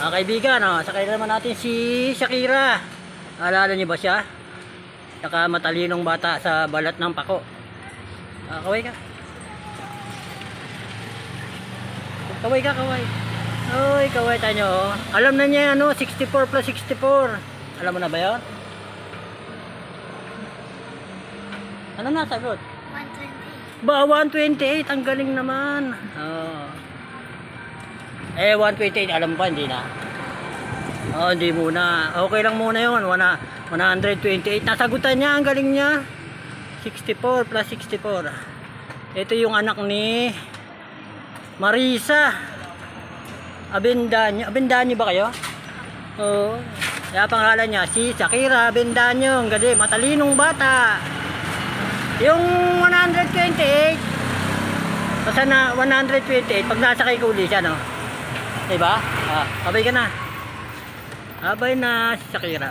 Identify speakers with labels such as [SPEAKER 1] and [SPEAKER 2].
[SPEAKER 1] Kaibigan, sakay naman natin si Shakira. Alala niyo ba siya? Saka matalinong bata sa balat ng pako. Kaway ka. Kaway ka, kaway. Oy, kaway tayo. Alam na niya 64 plus 64. Alam mo na ba 'yon? Ano na sagot?
[SPEAKER 2] 128.
[SPEAKER 1] Ba, 128. Ang galing naman. 128. Alam pa, hindi na. Hindi muna. Okay lang muna yun. 128. Nasagutan niya. Ang galing niya. 64 plus 64. Ito yung anak ni Marisa Avendaño. Avendaño ba kayo? Oo. Kaya pangalan niya si Shakira Avendaño. Ang galing. Matalinong bata. Yung 128. Basta na 128. Pag nasakay ko uli siya, no? Diba? Abay ka na. Abay na si Shakira.